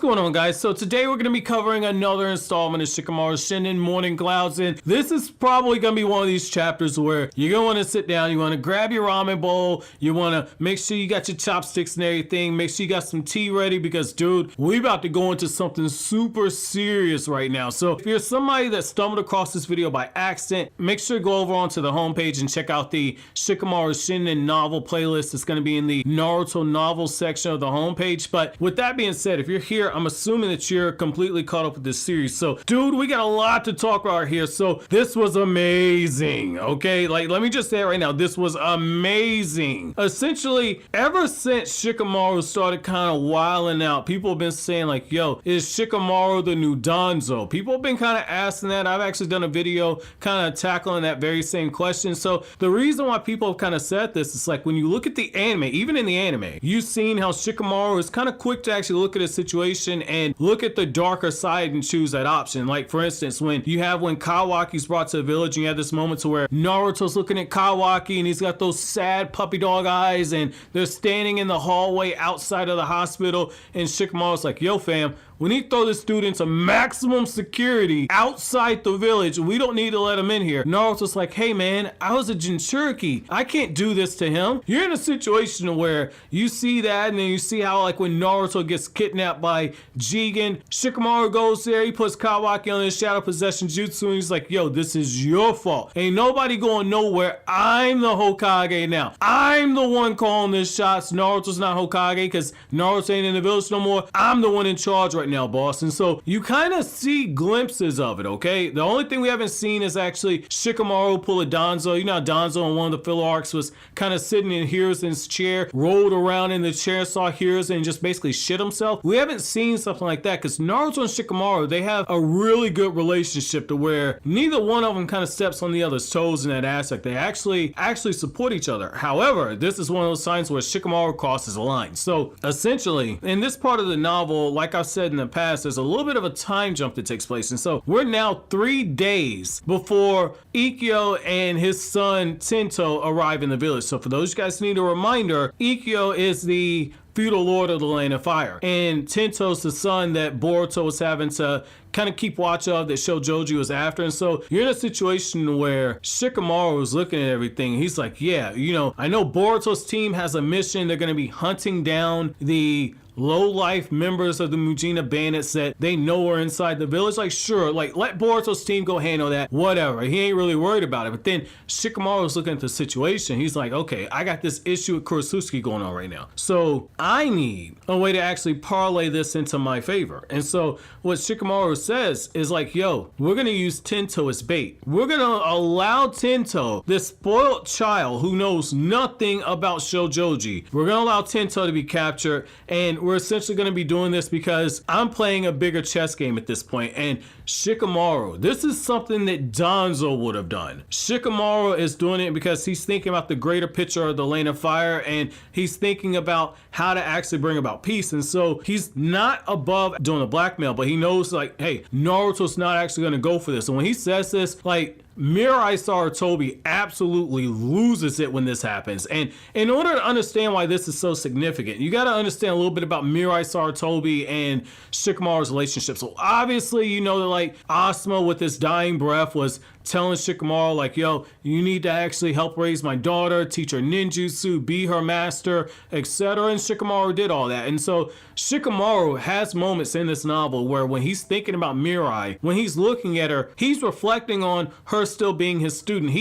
going on, guys? So today we're going to be covering another installment of Shikamaru Shinden, Mourning Clouds, and this is probably going to be one of these chapters where you're going to want to sit down, you want to grab your ramen bowl, you want to make sure you got your chopsticks and everything, make sure you got some tea ready because, dude, we're about to go into something super serious right now. So if you're somebody that stumbled across this video by accident, make sure to go over onto the homepage and check out the Shikamaru Shinden novel playlist. It's going to be in the Naruto novel section of the homepage. But with that being said, if you're here, I'm assuming that you're completely caught up with this series. So, dude, we got a lot to talk about here. So this was amazing, okay? Like, let me just say it right now. This was amazing. Essentially, ever since Shikamaru started kind of wilding out, people have been saying like, yo, is Shikamaru the new Danzo? People have been kind of asking that. I've actually done a video kind of tackling that very same question. So the reason why people have kind of said this is like when you look at the anime, even in the anime, you've seen how Shikamaru is kind of quick to actually look at a situation and look at the darker side and choose that option. Like for instance, when Kawaki's brought to the village and you have this moment to where Naruto's looking at Kawaki and he's got those sad puppy dog eyes and they're standing in the hallway outside of the hospital and Shikamaru's like, yo fam, we need to throw this dude into maximum security outside the village. We don't need to let him in here. Naruto's like, hey man, I was a Jinchuriki. I can't do this to him. You're in a situation where you see that and then you see how like when Naruto gets kidnapped by Jigen, Shikamaru goes there, he puts Kawaki on his shadow possession jutsu and he's like, yo, this is your fault. Ain't nobody going nowhere. I'm the Hokage now. I'm the one calling the shots. Naruto's not Hokage because Naruto ain't in the village no more. I'm the one in charge right now, boss. And so you kind of see glimpses of it, okay? The only thing we haven't seen is actually Shikamaru pull a Danzo. You know how Danzo in one of the filler arcs was kind of sitting in Hiruzen's chair, rolled around in the chair, saw Hiruzen and just basically shit himself. We haven't seen something like that because Naruto and Shikamaru, they have a really good relationship to where neither one of them kind of steps on the other's toes in that aspect. They actually support each other. However, this is one of those times where Shikamaru crosses a line. So essentially, in this part of the novel, like I've said in the past, there's a little bit of a time jump that takes place. And so we're now 3 days before Ikkyo and his son Tento arrive in the village. So for those you guys who need a reminder, Ikkyo is the feudal lord of the land of fire, and Tento's the son that Boruto was having to kind of keep watch of, that Shojoji was after. And so you're in a situation where Shikamaru is looking at everything. He's like, yeah, you know, I know Boruto's team has a mission. They're going to be hunting down the low-life members of the Mujina bandits that they know are inside the village. Like, sure, like, let Boruto's team go handle that, whatever. He ain't really worried about it. But then Shikamaru's looking at the situation. He's like, okay, I got this issue with Kurosuke going on right now. So I need a way to actually parlay this into my favor. And so what Shikamaru says is like, yo, we're going to use Tento as bait. We're going to allow Tento, this spoiled child who knows nothing about Shojoji, we're going to allow Tento to be captured, and we're essentially going to be doing this because I'm playing a bigger chess game at this point. And Shikamaru, this is something that Danzo would have done. Shikamaru is doing it because he's thinking about the greater picture of the Lane of Fire, and he's thinking about how to actually bring about peace. And so he's not above doing a blackmail, but he knows like, hey, Naruto's not actually going to go for this. And when he says this, like, Mirai Sarutobi absolutely loses it when this happens. And in order to understand why this is so significant, you got to understand a little bit about Mirai Sarutobi and Shikamaru's relationship. So obviously, you know that like Asuma with his dying breath was telling Shikamaru like, yo, you need to actually help raise my daughter, teach her ninjutsu, be her master, etc. And Shikamaru did all that. And so Shikamaru has moments in this novel where when he's thinking about Mirai, when he's looking at her, he's reflecting on her still being his student.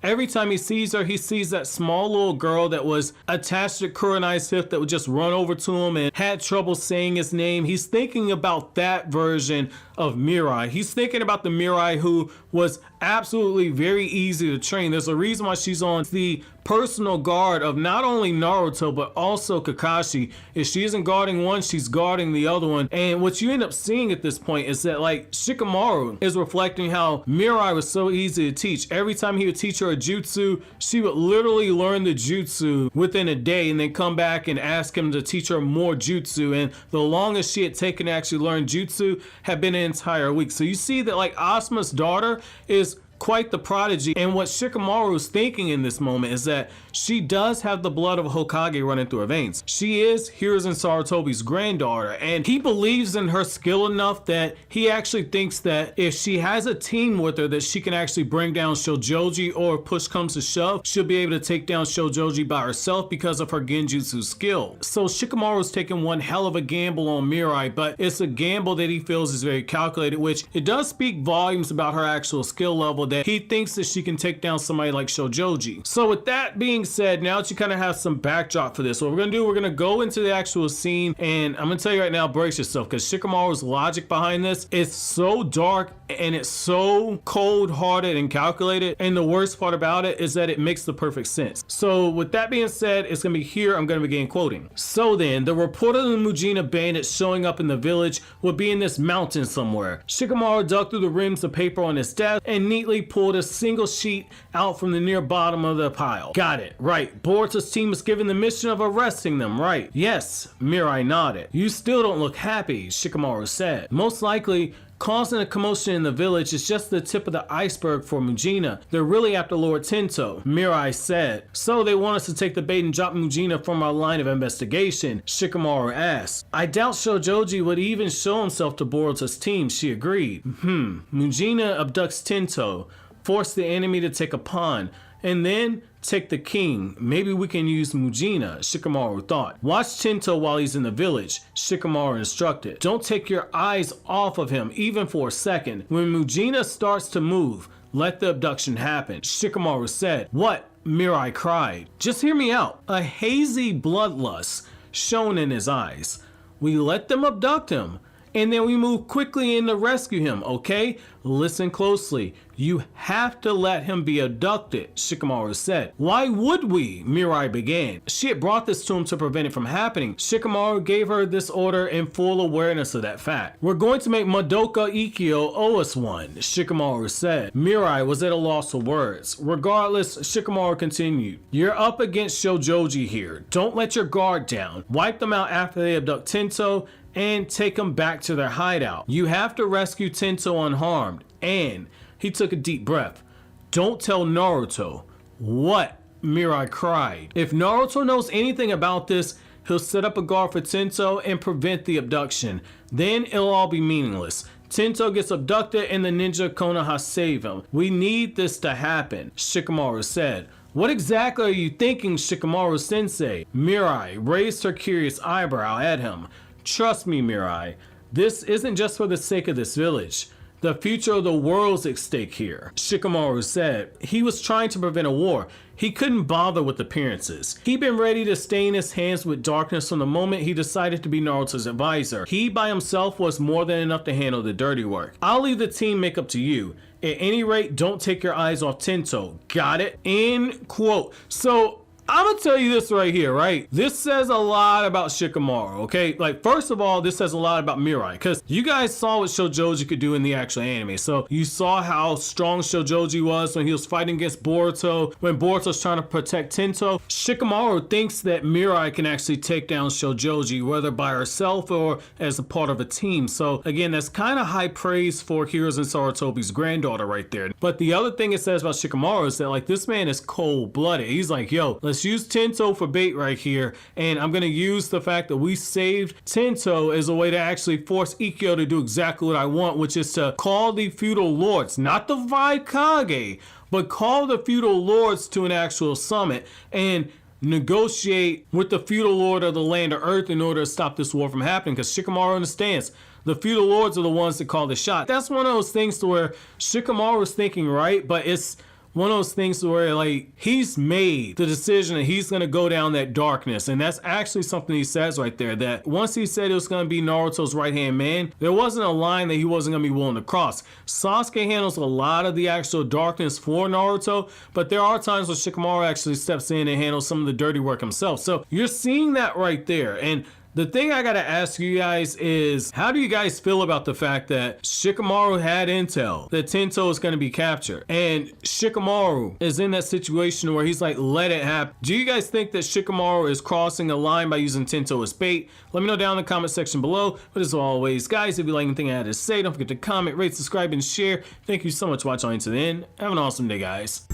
Every time he sees her, he sees that small little girl that was attached to Kurenai's hip that would just run over to him and had trouble saying his name. He's thinking about that version of Mirai. He's thinking about the Mirai who was absolutely very easy to train. There's a reason why she's on the personal guard of not only Naruto but also Kakashi. If she isn't guarding one, she's guarding the other one. And what you end up seeing at this point is that like Shikamaru is reflecting how Mirai was so easy to teach. Every time he would teach her a jutsu, she would literally learn the jutsu within a day and then come back and ask him to teach her more jutsu. And the longest she had taken to actually learn jutsu had been an entire week. So you see that like Asuma's daughter is quite the prodigy. And what Shikamaru is thinking in this moment is that she does have the blood of a Hokage running through her veins. She is Hiruzen Sarutobi's granddaughter, and he believes in her skill enough that he actually thinks that if she has a team with her, that she can actually bring down Shojoji, or if push comes to shove, she'll be able to take down Shojoji by herself because of her genjutsu skill. So Shikamaru's taking one hell of a gamble on Mirai, but it's a gamble that he feels is very calculated, which it does speak volumes about her actual skill level, that he thinks that she can take down somebody like Shojoji. So with that being said, now that you kind of have some backdrop for this, what we're gonna do, we're gonna go into the actual scene, and I'm gonna tell you right now, brace yourself, because Shikamaru's logic behind this is so dark and it's so cold-hearted and calculated, and the worst part about it is that it makes the perfect sense. So with that being said, it's gonna be here I'm gonna begin quoting. So then, the report of the Mujina bandits showing up in the village would be in this mountain somewhere. Shikamaru dug through the reams of paper on his desk and neatly pulled a single sheet out from the near bottom of the pile. Got it, right. Boruto's team was given the mission of arresting them, right? Yes, Mirai nodded. You still don't look happy, Shikamaru said. Most likely, causing a commotion in the village is just the tip of the iceberg for Mujina. They're really after Lord Tento, Mirai said. So they want us to take the bait and drop Mujina from our line of investigation, Shikamaru asked. I doubt Shojoji would even show himself to Boruto's team, she agreed. Mujina abducts Tento, force the enemy to take a pawn, and then take the king. Maybe we can use Mujina, Shikamaru thought. Watch Tento while he's in the village, Shikamaru instructed. Don't take your eyes off of him, even for a second. When Mujina starts to move, let the abduction happen, Shikamaru said. What? Mirai cried. Just hear me out. A hazy bloodlust shone in his eyes. We let them abduct him, and then we move quickly in to rescue him, okay? Listen closely. You have to let him be abducted, Shikamaru said. Why would we? Mirai began. She had brought this to him to prevent it from happening. Shikamaru gave her this order in full awareness of that fact. We're going to make Madoka Ikkyo owe us one, Shikamaru said. Mirai was at a loss for words. Regardless, Shikamaru continued. You're up against Shojoji here. Don't let your guard down. Wipe them out after they abduct Tento and take them back to their hideout. You have to rescue Tento unharmed. And he took a deep breath. Don't tell Naruto. What? Mirai cried. If Naruto knows anything about this, he'll set up a guard for Tento and prevent the abduction. Then it'll all be meaningless. Tento gets abducted and the ninja Konoha save him. We need this to happen, Shikamaru said. What exactly are you thinking, Shikamaru sensei? Mirai raised her curious eyebrow at him. Trust me, Mirai. This isn't just for the sake of this village. The future of the world's at stake here, Shikamaru said. He was trying to prevent a war. He couldn't bother with appearances. He'd been ready to stain his hands with darkness from the moment he decided to be Naruto's advisor. He by himself was more than enough to handle the dirty work. I'll leave the team make up to you. At any rate, don't take your eyes off Tento. Got it? End quote. So I'm gonna tell you this right here, right? This says a lot about Shikamaru, okay? Like, first of all, this says a lot about Mirai, because you guys saw what Shojoji could do in the actual anime. So you saw how strong Shojoji was when he was fighting against Boruto, when Boruto's trying to protect Tento. Shikamaru thinks that Mirai can actually take down Shojoji, whether by herself or as a part of a team. So again, that's kind of high praise for Hiruzen Sarutobi's granddaughter right there. But the other thing it says about Shikamaru is that, like, this man is cold-blooded. He's like, yo, let's use Tento for bait right here, and I'm gonna use the fact that we saved Tento as a way to actually force Ikkyo to do exactly what I want, which is to call the feudal lords, not the Hokage, but call the feudal lords to an actual summit and negotiate with the feudal lord of the land of earth in order to stop this war from happening, because Shikamaru understands the feudal lords are the ones that call the shot. That's one of those things to where Shikamaru's thinking right, but it's one of those things where, like, he's made the decision that he's going to go down that darkness. And that's actually something he says right there, that once he said it was going to be Naruto's right-hand man, there wasn't a line that he wasn't going to be willing to cross. Sasuke handles a lot of the actual darkness for Naruto, but there are times when Shikamaru actually steps in and handles some of the dirty work himself. So you're seeing that right there. And the thing I gotta ask you guys is, how do you guys feel about the fact that Shikamaru had intel that Tento is gonna be captured, and Shikamaru is in that situation where he's like, let it happen? Do you guys think that Shikamaru is crossing a line by using Tento as bait? Let me know down in the comment section below. But as always, guys, if you like anything I had to say, don't forget to comment, rate, subscribe, and share. Thank you so much for watching until the end. Have an awesome day, guys.